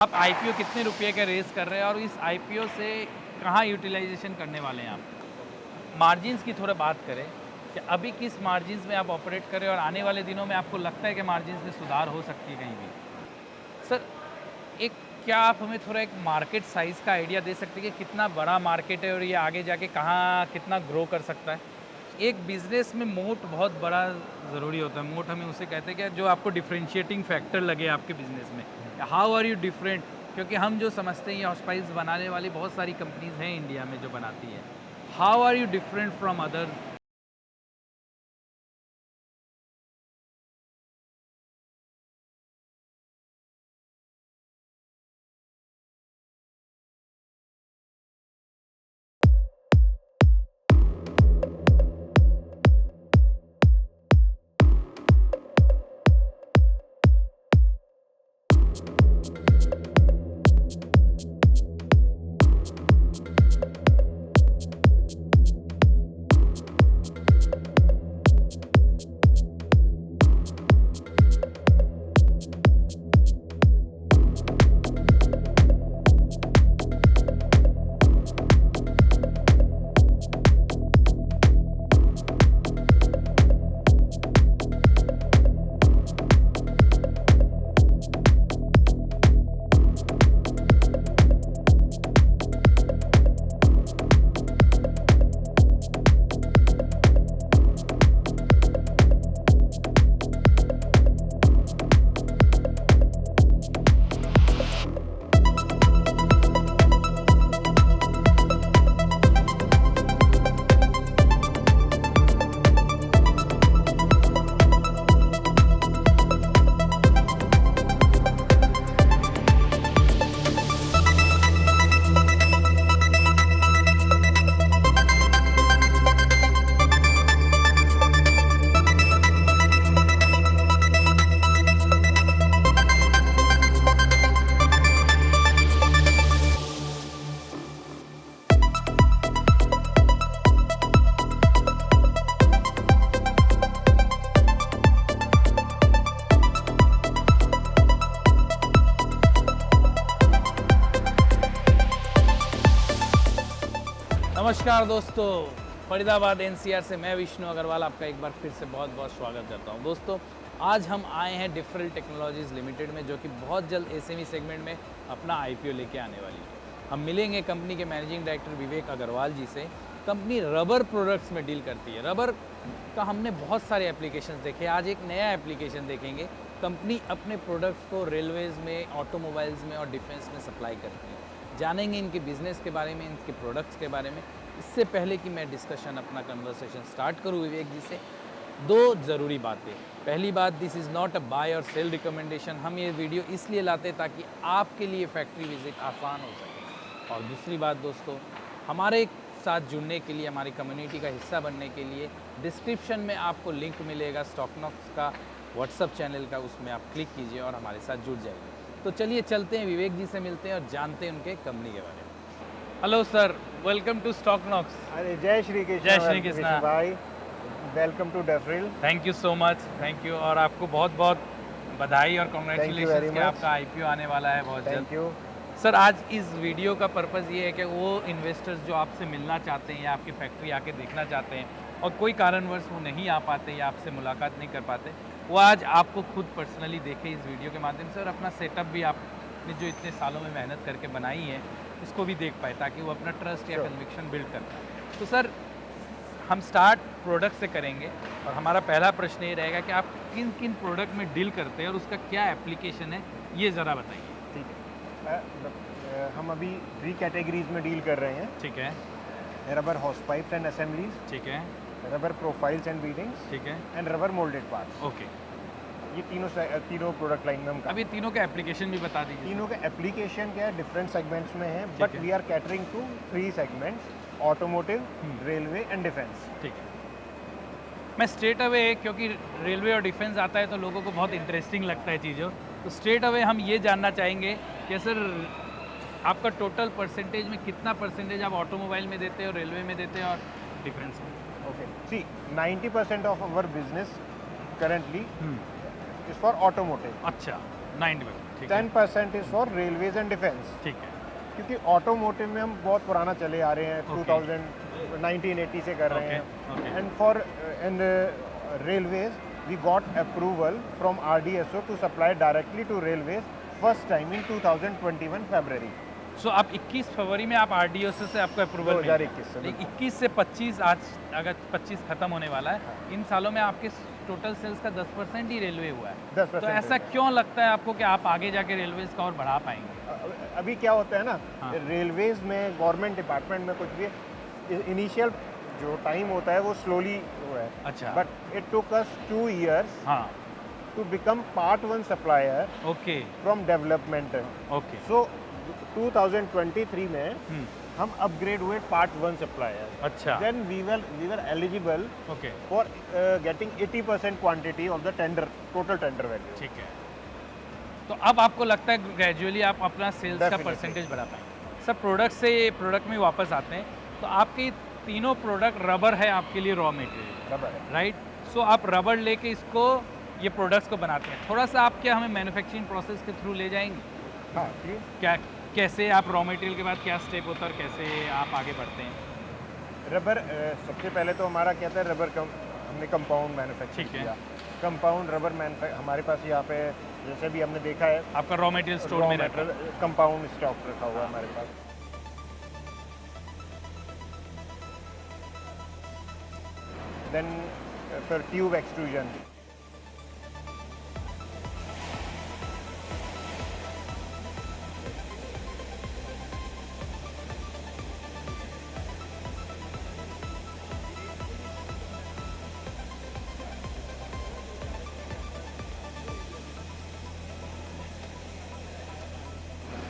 आप आईपीओ कितने रुपए का रेस कर रहे हैं और इस आईपीओ से कहाँ यूटिलाइजेशन करने वाले हैं आप? मार्जिन्स की थोड़ा बात करें कि अभी किस मार्जिन्स में आप ऑपरेट करें और आने वाले दिनों में आपको लगता है कि मार्जिन्स में सुधार हो सकती है कहीं भी? सर, एक क्या आप हमें थोड़ा एक मार्केट साइज़ का आइडिया दे सकते हैं कि कितना बड़ा मार्केट है और ये आगे जाके कहाँ कितना ग्रो कर सकता है? एक बिज़नेस में मोट बहुत बड़ा ज़रूरी होता है। मोट हमें उसे कहते हैं कि जो आपको डिफरेंशिएटिंग फैक्टर लगे आपके बिज़नेस में। How are you different? क्योंकि हम जो समझते हैं ये हॉस्पाइस बनाने वाली बहुत सारी कंपनीज़ हैं इंडिया में जो बनाती है। How are you different from other? नमस्कार दोस्तों, फरीदाबाद एनसीआर से मैं विष्णु अग्रवाल आपका एक बार फिर से बहुत बहुत स्वागत करता हूं। दोस्तों, आज हम आए हैं डिफरल टेक्नोलॉजीज़ लिमिटेड में, जो कि बहुत जल्द एसएमई सेगमेंट में अपना आईपीओ लेके आने वाली है। हम मिलेंगे कंपनी के मैनेजिंग डायरेक्टर विवेक अग्रवाल जी से। कंपनी रबर प्रोडक्ट्स में डील करती है। रबर का हमने बहुत सारे एप्लीकेशन देखे, आज एक नया एप्लीकेशन देखेंगे। कंपनी अपने प्रोडक्ट्स को रेलवेज़ में, ऑटोमोबाइल्स में और डिफेंस में सप्लाई करती है। जानेंगे इनके बिज़नेस के बारे में, इनके प्रोडक्ट्स के बारे में। इससे पहले कि मैं डिस्कशन अपना कन्वर्सेशन स्टार्ट करूं विवेक जी से, दो ज़रूरी बातें। पहली बात, this is not a buy और सेल रिकमेंडेशन। हम ये वीडियो इसलिए लाते हैं ताकि आपके लिए फैक्ट्री विजिट आसान हो सके। और दूसरी बात दोस्तों, हमारे साथ जुड़ने के लिए, हमारी कम्युनिटी का हिस्सा बनने के लिए डिस्क्रिप्शन में आपको लिंक मिलेगा स्टॉकनॉक्स का व्हाट्सअप चैनल का, उसमें आप क्लिक कीजिए और हमारे साथ जुड़ जाइए। तो चलिए चलते हैं, विवेक जी से मिलते हैं और जानते हैं उनके कंपनी के बारे में। Hello sir, welcome to Stocknox. अरे जय श्री कृष्ण। जय श्री कृष्ण भाई, वेलकम टू डेफरिल। Thank you so much, thank you. और आपको बहुत बहुत बधाई और कॉन्ग्रेचुलेशन कि आपका आईपीओ आने वाला है बहुत जल्द। थैंक यू सर, आज इस वीडियो का पर्पज़ ये है कि वो इन्वेस्टर्स जो आपसे मिलना चाहते हैं या आपकी फैक्ट्री आके देखना चाहते हैं और कोई कारणवश वो नहीं आ पाते या आपसे मुलाकात नहीं कर पाते, वो आज आपको खुद पर्सनली देखें इस वीडियो के माध्यम से और अपना सेटअप भी आपने जो इतने सालों में मेहनत करके बनाई है उसको भी देख पाए, ताकि वो अपना ट्रस्ट या कन्विक्शन बिल्ड कर पाए। तो सर, हम स्टार्ट प्रोडक्ट से करेंगे और हमारा पहला प्रश्न ये रहेगा कि आप किन किन प्रोडक्ट में डील करते हैं और उसका क्या एप्लीकेशन है, ये ज़रा बताइए। ठीक है। हम अभी 3 कैटेगरीज में डील कर रहे हैं। ठीक है, rubber house pipes and assemblies, ठीक है, रबर प्रोफाइल्स एंड बीडिंग्स, ठीक है, and rubber moulded parts. Okay. ये तीनों प्रोडक्ट लाइन में हम अभी तीनों का एप्लीकेशन भी बता दीजिए। तीनों का एप्लीकेशन क्या है, डिफरेंट सेगमेंट्स में है, बट है। We are catering to 3 segments, automotive, railway and defence. ठीक है, मैं स्ट्रेट अवे, क्योंकि रेलवे और डिफेंस आता है तो लोगों को बहुत इंटरेस्टिंग लगता है चीज़ों, तो स्ट्रेट अवे हम ये जानना चाहेंगे कि सर आपका टोटल परसेंटेज में कितना परसेंटेज आप ऑटोमोबाइल में देते हैं और रेलवे में देते हैं और डिफेंस में? Okay, see 90% of our business currently is for automotive. अच्छा, 90%, ठीक है, 10% is for railways and defence, ठीक है, क्योंकि ऑटोमोटिव में हम बहुत पुराना चले आ रहे हैं, Okay. 1980 से कर रहे Okay, हैं। okay. And for and railways we got approval from RDSO to supply directly to railways first time in 2021 February. सो आप 21 फरवरी में आप RDSO से आपको अप्रूवल 2021 से, 21 से 25 आज अगर 25 खत्म होने वाला है, इन सालों में आपके टोटल सेल्स का 10% ही रेलवे हुआ है। 10% तो ऐसा क्यों लगता है आपको कि आप आगे जाके रेलवेज का और बढ़ा पाएंगे? अभी क्या होता है ना, हाँ। रेलवेज में गवर्नमेंट डिपार्टमेंट में कुछ भी इनिशियल जो टाइम होता है वो स्लोली हुआ है, अच्छा, but it took us 2 years हाँ, to become part 1 supplier okay, from development। Okay, So 2023 में हम्म, हम अपग्रेड हुए part 1 supplier। अच्छा, Then we were eligible okay, for getting 80% quantity of the tender, total tender value। ठीक है। तो अब आपको लगता है ग्रेजुअली आप अपना सेल्स का Definitely। परसेंटेज बढ़ा पाएंगे। सर प्रोडक्ट से प्रोडक्ट में वापस आते हैं, तो आपके तीनों प्रोडक्ट रबर है आपके लिए रॉ मटेरियल, रबर है। राइट? सो आप रबर लेके इसको ये प्रोडक्ट्स को बनाते हैं। थोड़ा सा आप क्या हमें मैन्युफैक्चरिंग प्रोसेस के थ्रू ले जाएंगे? हाँ, प्लीज। क्या कैसे आप रॉ मटेरियल के बाद क्या स्टेप होता है और कैसे आप आगे बढ़ते हैं? रबर सबसे पहले तो हमारा क्या था, रबर हमने कंपाउंड मैन्युफैक्चर ठीक है। किया। कंपाउंड रबर हमारे पास यहाँ पे जैसे भी हमने देखा है, आपका रॉ मटेरियल स्टोर में रहता है? कंपाउंड स्टॉक रखा हुआ है हमारे पास। देन फिर tube extrusion,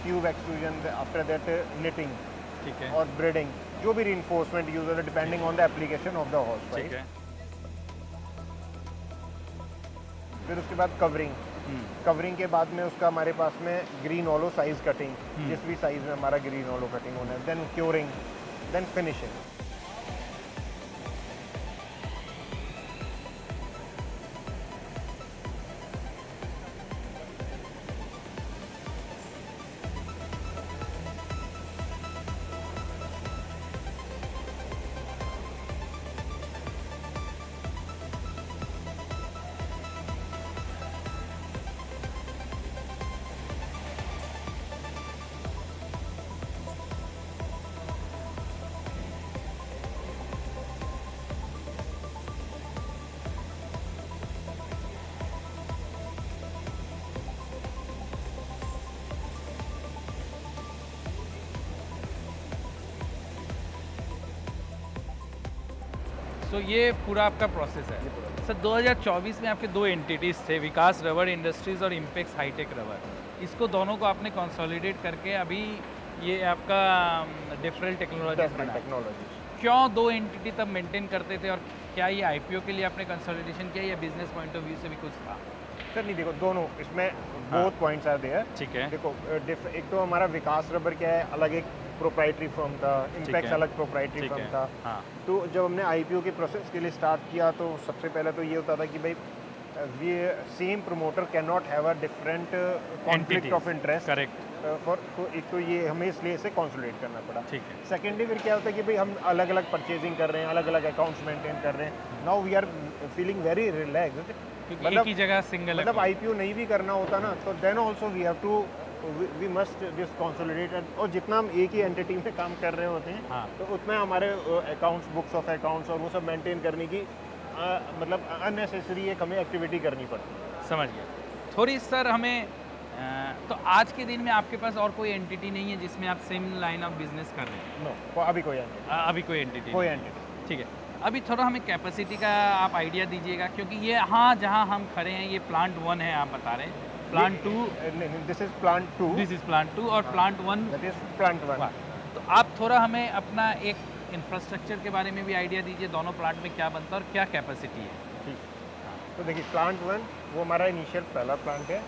tube extrusion, after that knitting ठीक है, और ब्रेडिंग, जो भी रीइंफोर्समेंट यूज होता है depending on the application of the horse ठीक पाइप। है, फिर उसके बाद कवरिंग, कवरिंग के बाद में उसका हमारे पास में ग्रीन ओलो साइज कटिंग, जिस भी साइज में हमारा ग्रीन ओलो कटिंग होना है, देन क्योरिंग, देन फिनिशिंग। सो ये पूरा आपका प्रोसेस है। सर 2024 में आपके दो एंटिटीज़ थे, विकास रबर इंडस्ट्रीज़ और इम्पेक्स हाईटेक रबर। इसको दोनों को आपने कंसोलिडेट करके अभी ये आपका डिफरेंट टेक्नोलॉजी बना। टेक्नोलॉजी क्यों दो एंटिटी तब मेंटेन करते थे और क्या ये IPO के लिए आपने कंसोलिडेशन किया या बिजनेस पॉइंट ऑफ व्यू से भी कुछ था? सर नहीं, देखो दोनों इसमें हाँ। Both points are there. ठीक है, देखो एक तो हमारा विकास रबर क्या है, अलग एक प्रोप्राइटरी फर्म था, इम्पैक्ट है। अलग प्रोप्राइटरी ठीक फर्म है, था। हाँ, तो जब हमने IPO के प्रोसेस के लिए स्टार्ट किया तो सबसे पहले तो ये होता था कि भाई we same promoter can not have a different conflict of interest correct, for, तो एक तो ये हमें इसलिए इसे कंसोलिडेट करना पड़ा। ठीक है, सेकेंडली फिर क्या होता है कि भाई हम अलग अलग परचेजिंग कर रहे हैं, अलग अलग अकाउंट्स मेंटेन कर रहे हैं। Now we are feeling very relaxed, क्योंकि एक ही जगह सिंगल मतलब IPO नहीं भी करना होता ना, तो then also we have to we must this consolidated, और जितना हम एक ही एंटिटी में काम कर रहे होते हैं हाँ, तो उतना हमारे अकाउंट्स, बुक्स ऑफ अकाउंट्स और वो सब मेंटेन करने की मतलब अननेसेसरी एक हमें एक्टिविटी करनी पड़ती है। समझ गया। थोड़ी सर हमें तो आज के दिन में आपके पास और कोई एंटिटी नहीं है जिसमें आप सेम लाइन ऑफ बिजनेस कर रहे हैं? नो, अभी कोई एंटिटी, अभी कोई एंटिटी कोई नहीं। एंटिटी। ठीक है, अभी थोड़ा हमें कैपेसिटी का आप आइडिया दीजिएगा, क्योंकि ये हाँ जहाँ हम खड़े हैं ये प्लांट 1 है, आप बता रहे हैं plant 2, this is plant 2, this is plant 2 और प्लांट 1। That is plant 1। तो आप थोड़ा हमें अपना एक इंफ्रास्ट्रक्चर के बारे में भी आइडिया दीजिए, दोनों प्लांट में क्या बनता है और क्या कैपेसिटी है? ठीक, तो देखिए प्लांट 1 वो हमारा इनिशियल पहला प्लांट है,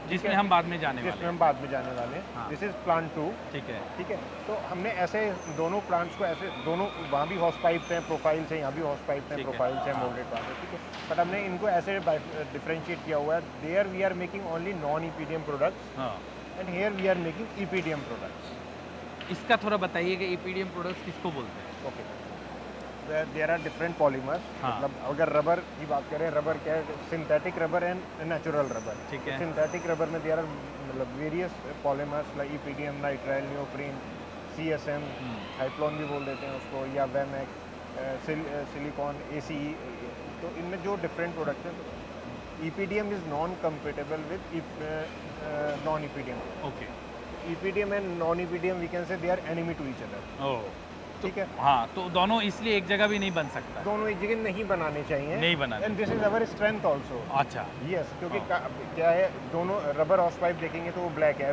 जिसमें हम बाद में जाने जिसमें वाले हम बाद में जाने वाले हैं। हाँ। This is plant 2। ठीक है। ठीक है, तो हमने ऐसे दोनों प्लांट्स को ऐसे दोनों, वहाँ भी हॉस पाइप्स हैं प्रोफाइल्स हैं, यहाँ भी हॉस पाइप्स हैं ठीक है, प्रोफाइल्स हैं हाँ। मोल्डेड वाले, ठीक है, बट हमने इनको ऐसे डिफरेंशिएट किया हुआ है। There we are making only non EPDM products हाँ, and here we are making EPDM products. इसका थोड़ा बताइए कि ईपीडीएम प्रोडक्ट्स किसको बोलते हैं? Okay, there are different polymers. हाँ। मतलब अगर रबर की बात करें, रबर क्या है, synthetic rubber and natural rubber. ठीक है। सिंथेटिक रबर में देयर आर मतलब various polymers like EPDM, nitrile, neoprene, CSM, Hypalon भी बोल देते हैं उसको, या वेमेक, सिलिकॉन, एसीई। तो इनमें जो डिफरेंट प्रोडक्ट हैं, EPDM is non compatible with non EPDM. Okay. EPDM and non EPDM we can say they are enemy to each other. ओह, ठीक है, हाँ, तो दोनों इसलिए एक जगह भी नहीं बन सकता। दोनों एक जगह नहीं बनाने चाहिए, नहीं बनाने। And this is our strength also. अच्छा। यस, क्योंकि क्या है, दोनों रबर हॉस पाइप देखेंगे तो वो ब्लैक है,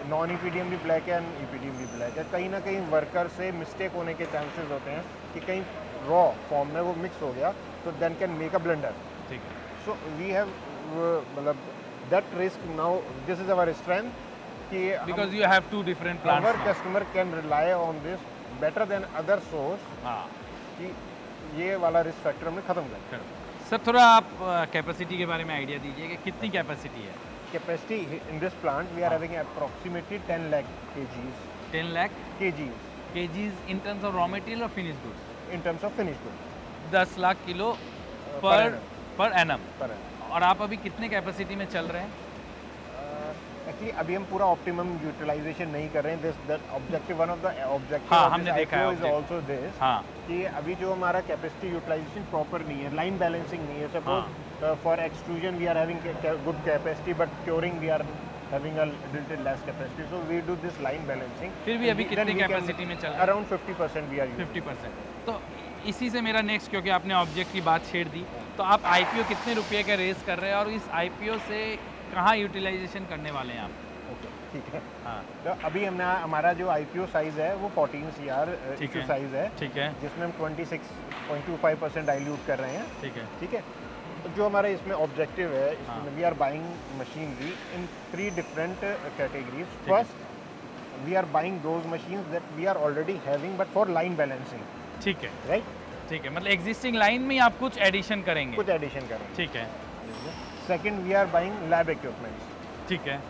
नॉन ईपीडीएम भी ब्लैक है एंड ईपीडीएम भी ब्लैक है। कहीं ना कहीं वर्कर से मिस्टेक होने के चांसेस होते हैं कि कहीं रॉ फॉर्म में वो मिक्स हो गया, तो then can make a blender. ठीक है। सो वी हैव मतलब that risk now, this is our strength कि because you have two different plants. Our customer can rely on this better than other source, हाँ कि ये वाला risk factor हमने खत्म कर दिया। सर, थोड़ा आप कैपेसिटी के बारे में आइडिया दीजिए कि कितनी कैपेसिटी है? Capacity in this plant we are having approximately 10 lakh kgs 10 lakh kgs kgs in terms of raw material और finish goods. in terms of finished goods 10 lakh kilo per per annum. Annum. per annum. और आप अभी कितने capacity में चल रहे हैं? Actually अभी हम पूरा ऑप्टिमम यूटिलाइजेशन नहीं कर रहे हैं। This that objective, one of the objective हाँ, ऑफ हमने दिस देखा है IPO is objective. Also this हाँ कि अभी जो हमारा कैपेसिटी यूटिलाइजेशन प्रॉपर नहीं है, लाइन बैलेंसिंग नहीं है। Suppose for extrusion we are having good capacity, but curing we are having a little less capacity, so we do this line balancing. फिर भी अभी कितनी कैपेसिटी में चल रहे हैं? Around 50% we are using. 50%। तो इसी से मेरा नेक्स्ट, क्योंकि आपने ऑब्जेक्ट की बात छेड़ दी, तो आप आईपीओ कितने रुपये का रेस कर रहे हैं और इस आईपीओ से कहाँ यूटिलाइजेशन करने वाले हैं आप? Okay, ठीक है। हाँ तो अभी हमने हमारा जो IPO साइज है वो 14 CR ठीक इशू है। साइज है, ठीक है। जिसमें हम 26.25% डाइल्यूट कर रहे हैं। ठीक है। ठीक है, तो जो हमारा इसमें ऑब्जेक्टिव है, हाँ। इसमें we are buying machinery in 3 different categories. First we are buying those machines that we are already having but for line balancing, ठीक है। राइट। ठीक है, मतलब एग्जिस्टिंग लाइन में आप कुछ एडिशन करेंगे? कुछ एडिशन करेंगे। ठीक है। Second we are buying lab equipments. ठीक है।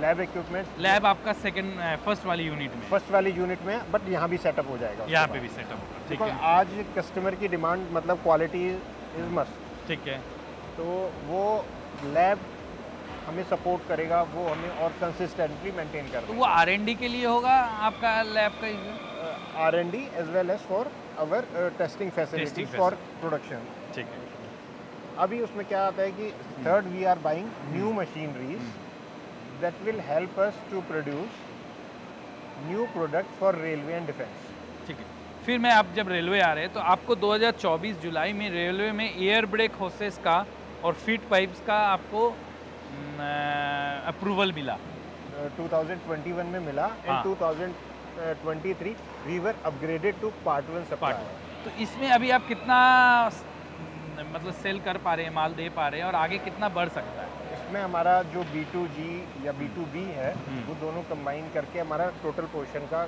लैब इक्विपमेंट्स लैब आपका सेकंड फर्स्ट वाली यूनिट में? फर्स्ट वाली यूनिट में, बट यहाँ भी सेटअप हो जाएगा उसके यहाँ बाद। पे भी सेटअप होगा। ठीक Because है। आज कस्टमर की डिमांड मतलब क्वालिटी इज मस्ट, ठीक है। तो वो लैब हमें सपोर्ट करेगा, वो हमें और कंसिस्टेंटली मेंटेन तो करना वो R&D के लिए होगा आपका लैब का use? R&D as well as for our testing facilities for production. ठीक है। अभी उसमें क्या आता है कि third we are buying new machineries that will help us to produce new product for railway and defence. ठीक है। फिर मैं, आप जब रेलवे आ रहे हैं तो आपको 2024 जुलाई में रेलवे में एयर ब्रेक होसेस का और फीट पाइप्स का आपको अप्रूवल मिला। 2021 में मिला हाँ। And 2023 we were upgraded to part 1 supply. तो इसमें अभी आप कितना मतलब सेल कर पा रहे हैं, माल दे पा रहे हैं, और आगे कितना बढ़ सकता है? इसमें हमारा जो B2G या B2B है, वो दोनों कंबाइन करके हमारा टोटल पोर्शन का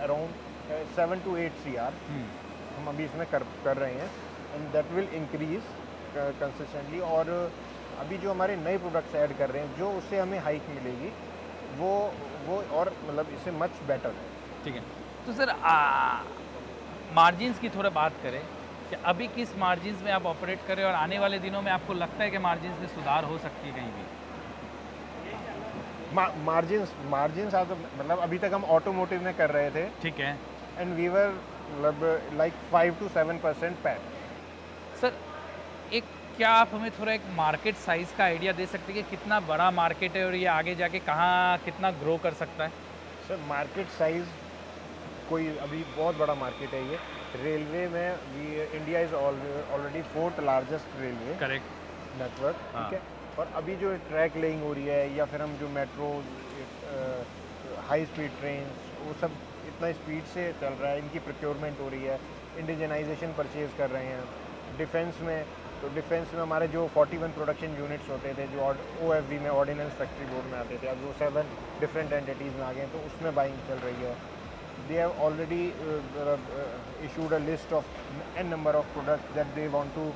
अराउंड 7 to 8 CR हम अभी इसमें कर रहे हैं, and that will increase consistently. और अभी जो हमारे नए प्रोडक्ट्स ऐड कर रहे हैं, जो उससे हमें हाइक मिलेगी, वो और मतलब इससे मच बेटर है। ठीक है। तो सर मार्जिन्स की थोड़ा बात करें कि अभी किस मार्जिन्स में आप ऑपरेट करें और आने वाले दिनों में आपको लगता है कि मार्जिन्स में सुधार हो सकती है कहीं भी? मार्जिन्स मतलब अभी तक हम ऑटोमोटिव में कर रहे थे, ठीक है। एंड वी वर मतलब लाइक 5 to 7% पैट। सर एक, क्या आप हमें थोड़ा एक मार्केट साइज़ का आइडिया दे सकते हैं कि कितना बड़ा मार्केट है और ये आगे जाके कहाँ कितना ग्रो कर सकता है? सर मार्केट साइज़ कोई अभी बहुत बड़ा मार्केट है ये। रेलवे में India is already 4th largest railway correct. Network, हाँ। ठीक है। और अभी जो ट्रैक लेइंग हो रही है, या फिर हम जो मेट्रो, हाई स्पीड ट्रेन, वो सब इतना स्पीड से चल रहा है, इनकी प्रोक्योरमेंट हो रही है, इंडिजनाइजेशन परचेज कर रहे हैं। डिफेंस में तो डिफेंस में हमारे जो 41 प्रोडक्शन यूनिट्स होते थे जो OFB में ऑर्डिनेंस फैक्ट्री बोर्ड में आते थे, अब वो 7 डिफरेंट एंटिटीज़ में आ गए हैं, तो उसमें बाइंग चल रही है. They have already issued a list of n number of products that they want to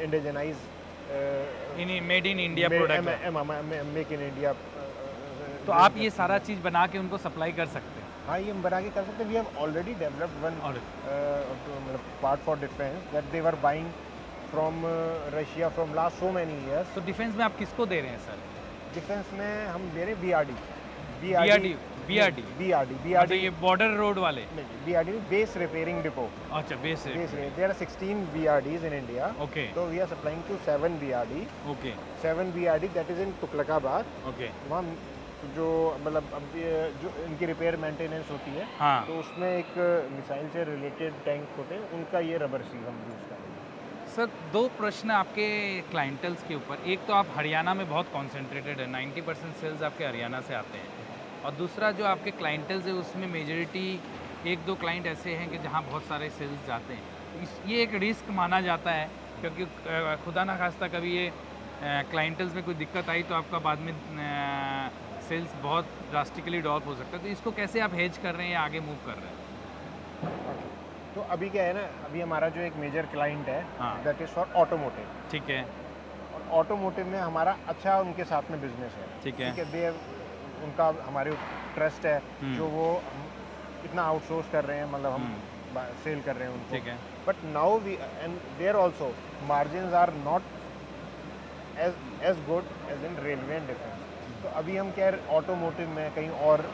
indigenize. Made in India product. Make in India. तो आप ये सारा चीज़ बना के उनको सप्लाई कर सकते हैं. हाँ, ये हम बना के कर सकते हैं. We have already developed one part for defence that they were buying from Russia from last so many years. तो डिफेंस में आप किसको दे रहे हैं सर? डिफेंस में हम दे रहे BRD. मतलब ये बॉर्डर रोड वाले. BRD base repairing depot. अच्छा, base. There are 16 BRDs in India. Okay. So we are supplying to 7 BRD. Okay. 7 BRD that is in Tughlakabad. Okay. वहाँ जो मतलब अब जो इनकी रिपेयर मेंटेनेंस होती है, हाँ. तो उसमें एक मिसाइल से रिलेटेड टैंक होते हैं, उनका ये रबर सील हम यूज़ करते हैं. सर, 2 प्रश्न आपके क्लाइंटल्स के ऊपर. एक तो आप हरियाणा में बहुत कॉन्सेंट्रेटेड है, 90% सेल्स आपके हरियाणा से आते हैं. और दूसरा जो आपके क्लाइंटल्स है उसमें मेजॉरिटी 1-2 क्लाइंट ऐसे हैं कि जहाँ बहुत सारे सेल्स जाते हैं. ये एक रिस्क माना जाता है क्योंकि खुदा ना खास्ता कभी ये क्लाइंटल्स में कोई दिक्कत आई तो आपका बाद में सेल्स बहुत ड्रास्टिकली ड्रॉप हो सकता है. तो इसको कैसे आप हेज कर रहे हैं या आगे मूव कर रहे हैं? तो अभी क्या है ना, अभी हमारा जो एक मेजर क्लाइंट है दैट इज़ फॉर ऑटोमोटिव. ठीक है. और ऑटोमोटिव में हमारा अच्छा उनके साथ में बिजनेस है. ठीक है. उनका हमारे ट्रस्ट है जो वो इतना आउटसोर्स कर रहे हैं, मतलब हम सेल कर रहे हैं उनको. ठीक है. But now we and there also margins are not as good as in railway and defence. तो अभी हम क्या ऑटोमोटिव में कहीं और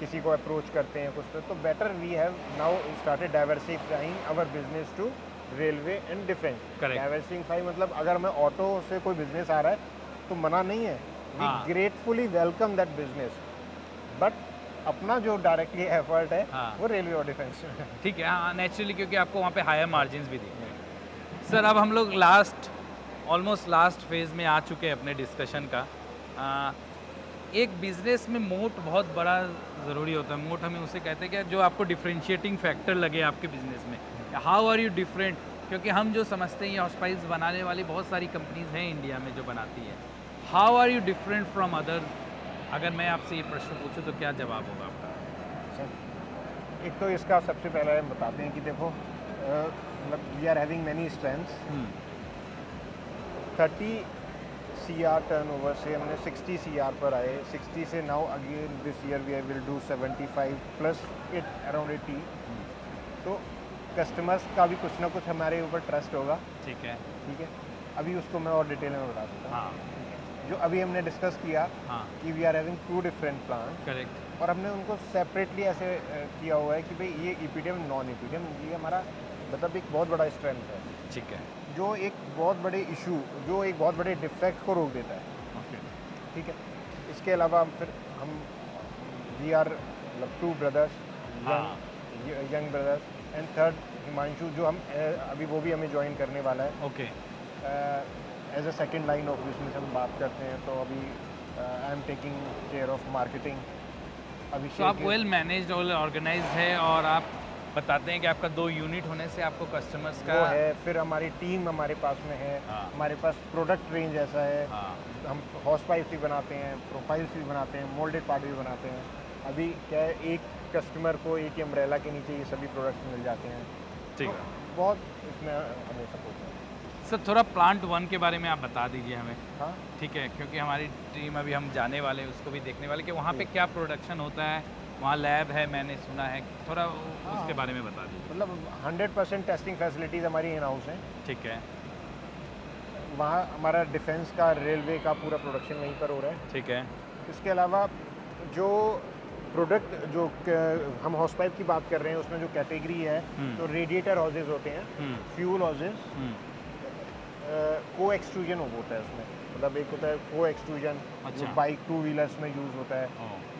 किसी को अप्रोच करते हैं कुछ, तो better we have now started diversifying our business to railway and defence. Diversify मतलब अगर हमें ऑटो से कोई बिजनेस आ रहा है तो मना नहीं है, we gratefully welcome that business, but अपना जो डायरेक्टली एफर्ट है वो रेलवे और डिफेंस. ठीक है. हाँ, नेचुरली, क्योंकि आपको वहाँ पे हायर मार्जिन्स भी दिए. सर, अब हम लोग ऑलमोस्ट लास्ट फेज में आ चुके हैं अपने डिस्कशन का. एक बिजनेस में मोट बहुत बड़ा ज़रूरी होता है. मोट हमें उसे कहते हैं कि जो आपको डिफरेंशिएटिंग फैक्टर लगे आपके बिजनेस में. How are you different? क्योंकि हम जो समझते हैं ये हॉस्पाइस बनाने वाली बहुत सारी कंपनीज हैं इंडिया में जो बनाती है. How are you different from other? अगर मैं आपसे ये प्रश्न पूछूं तो क्या जवाब होगा आपका? सर, एक तो इसका सबसे पहले हम बताते हैं कि देखो मतलब we are having many strengths. 30 CR turnover से हमने 60 CR पर आए. 60 से now again this year we will do 75 plus around 80. तो कस्टमर्स का भी कुछ ना कुछ हमारे ऊपर ट्रस्ट होगा. ठीक है. ठीक है. अभी उसको मैं और डिटेल में बता दूँगा. हाँ. जो अभी हमने डिस्कस किया कि we are having 2 different plant. Correct. और हमने उनको सेपरेटली ऐसे किया हुआ है कि भाई ये ईपीडीएम नॉन ईपीडीएम ये हमारा मतलब एक बहुत बड़ा स्ट्रेंथ है. ठीक है. जो एक बहुत बड़े इशू, जो एक बहुत बड़े डिफेक्ट को रोक देता है. ओके. ठीक है. इसके अलावा फिर हम वी आर मतलब 2 brothers, young brothers, and third Himanshu जो हम अभी वो भी हमें ज्वाइन करने वाला है. Okay. As a second line of business हम बात करते हैं तो अभी I am taking care of marketing. अभी तो आप वेल मैनेज्ड और ऑर्गेनाइज्ड है और आप बताते हैं कि आपका 2 यूनिट होने से आपको कस्टमर्स का वो है. फिर हमारी टीम हमारे पास में है. हमारे पास प्रोडक्ट रेंज ऐसा है. हम हॉर्स पाइप्स भी बनाते हैं, प्रोफाइल्स भी बनाते हैं, मोल्डेड पार्ट भी बनाते हैं. अभी क्या है, एक कस्टमर को एक ही अम्ब्रेला के नीचे ये सभी प्रोडक्ट्स मिल जाते हैं. ठीक है. तो बहुत इसमें हमें सपोर्ट है. सर, थोड़ा प्लांट 1 के बारे में आप बता दीजिए हमें. हाँ. ठीक है. क्योंकि हमारी टीम अभी हम जाने वाले हैं, उसको भी देखने वाले कि वहाँ पे क्या प्रोडक्शन होता है. वहाँ लैब है मैंने सुना है, थोड़ा उसके बारे में बता दीजिए. मतलब 100% टेस्टिंग फैसिलिटीज़ हमारी इन हाउस हैं. ठीक है. वहाँ हमारा डिफेंस का, रेलवे का पूरा प्रोडक्शन वहीं पर हो रहा है. ठीक है. इसके अलावा जो प्रोडक्ट जो हम हाउस पाइप की बात कर रहे हैं उसमें जो कैटेगरी है तो रेडिएटर हाउसेज होते हैं, फ्यूल हाउसेज, को एक्सट्रूजन होता है उसमें. मतलब एक होता है को एक्सट्रूजन जो बाइक 2 व्हीलर्स में यूज़ होता है.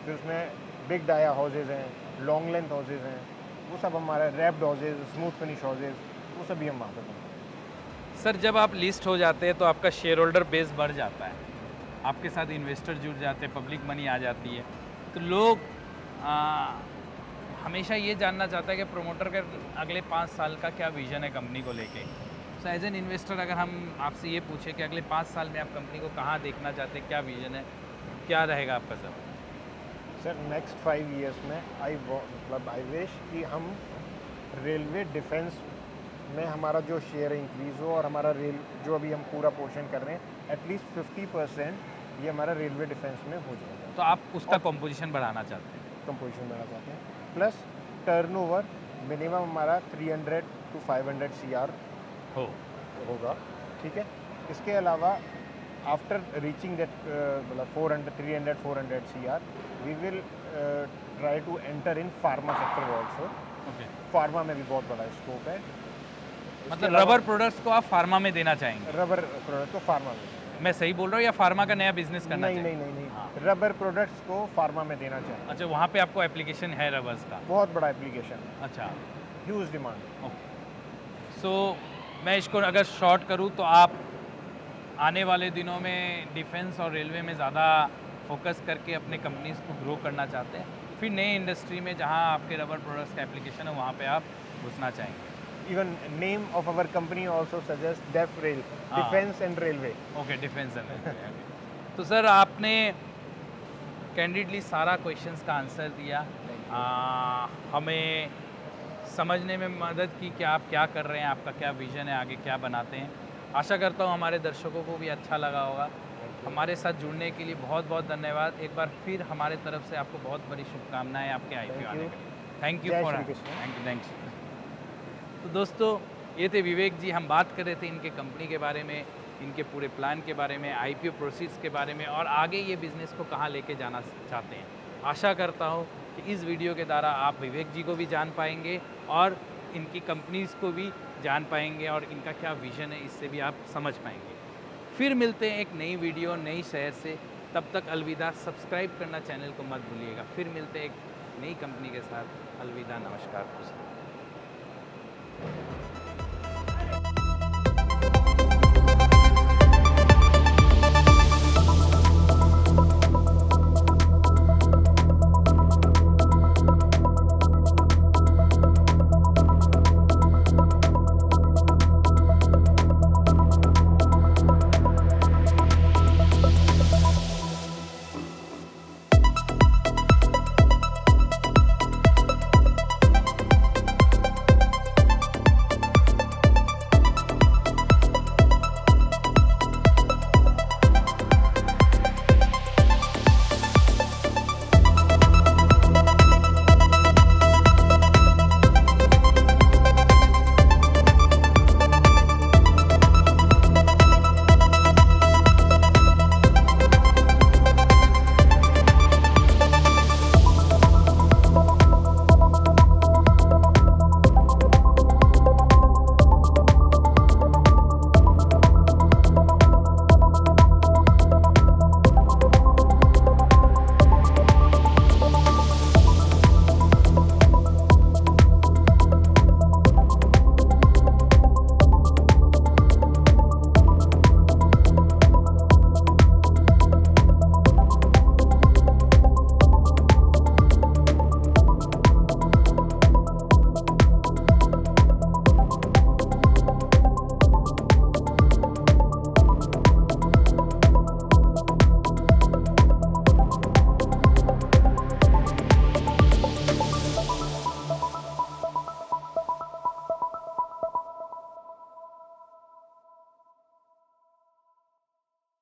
फिर उसमें बिग डाया हाउसेज हैं, लॉन्ग लेंथ हाउसेज हैं, वो सब हमारा wrapped houses, smooth finish houses, वो सभी हम वहाँ पर हैं. सर, जब आप लिस्ट हो जाते हैं तो आपका शेयर होल्डर बेस बढ़ जाता है, आपके साथ इन्वेस्टर जुड़ जाते हैं, पब्लिक मनी आ जाती है. तो लोग हमेशा ये जानना चाहता है कि प्रोमोटर का अगले 5 साल का क्या विज़न है कंपनी को लेके. सो एज एन इन्वेस्टर अगर हम आपसे ये पूछें कि अगले 5 साल में आप कंपनी को कहाँ देखना चाहते हैं, क्या विजन है, क्या रहेगा आपका सर? सर नेक्स्ट 5 इयर्स में आई विश कि हम रेलवे डिफेंस में हमारा जो शेयर इंक्रीज़ हो और हमारा रेल जो अभी हम पूरा पोर्शन कर रहे हैं एटलीस्ट 50% ये हमारा रेलवे डिफेंस में हो जाएगा। तो आप उसका कंपोजिशन बढ़ाना चाहते हैं? कंपोजिशन बढ़ा चाहते हैं प्लस टर्नओवर मिनिमम हमारा 300 to 500 CR हो होगा, ठीक है। इसके अलावा आफ्टर रीचिंग दैट मतलब 300-400 CR we will try to enter in pharma sector also. Okay, pharma में भी बहुत बड़ा स्कोप है। मतलब रबर प्रोडक्ट्स को आप फार्मा में देना चाहेंगे? रबर प्रोडक्ट को फार्मा में, मैं सही बोल रहा हूँ या फार्मा का नया बिजनेस करना नहीं चाहिए? नहीं नहीं हाँ। नहीं, रबर प्रोडक्ट्स को फार्मा में देना चाहिए। अच्छा, वहाँ पे आपको एप्लीकेशन है रबर्स का? बहुत बड़ा एप्लीकेशन है, अच्छा, ह्यूज डिमांड। ओके। सो मैं इसको अगर शॉर्ट करूँ तो आप आने वाले दिनों में डिफेंस और रेलवे में ज़्यादा फोकस करके अपने कंपनीज को ग्रो करना चाहते हैं, फिर नए इंडस्ट्री में जहाँ आपके रबर प्रोडक्ट्स का एप्लीकेशन है वहाँ पे आप घुसना चाहेंगे? Even name of our company also suggests DEF Rail, हाँ। Defense and Railway। Okay, defence and railway. तो सर आपने कैंडिडली सारा क्वेश्चंस का आंसर दिया, हमें समझने में मदद की कि आप क्या कर रहे हैं, आपका क्या विजन है, आगे क्या बनाते हैं। आशा करता हूँ हमारे दर्शकों को भी अच्छा लगा होगा। हमारे साथ जुड़ने के लिए बहुत बहुत धन्यवाद। एक बार फिर हमारे तरफ से आपको बहुत बड़ी शुभकामनाएं आपके IPO Thank आने you। के लिए। थैंक यू जय फॉर श्री कृष्ण। थैंक्स। तो दोस्तों, ये थे विवेक जी। हम बात कर रहे थे इनके कंपनी के बारे में, इनके पूरे प्लान के बारे में, IPO प्रोसीड्स के बारे में और आगे ये बिज़नेस को कहाँ लेके जाना चाहते हैं। आशा करता हूँ कि इस वीडियो के द्वारा आप विवेक जी को भी जान पाएंगे और इनकी कंपनीज़ को भी जान पाएंगे और इनका क्या विज़न है इससे भी आप समझ पाएंगे। फिर मिलते हैं एक नई वीडियो नई शहर से। तब तक अलविदा। सब्सक्राइब करना चैनल को मत भूलिएगा। फिर मिलते हैं एक नई कंपनी के साथ। अलविदा, नमस्कार, खुश रहिए।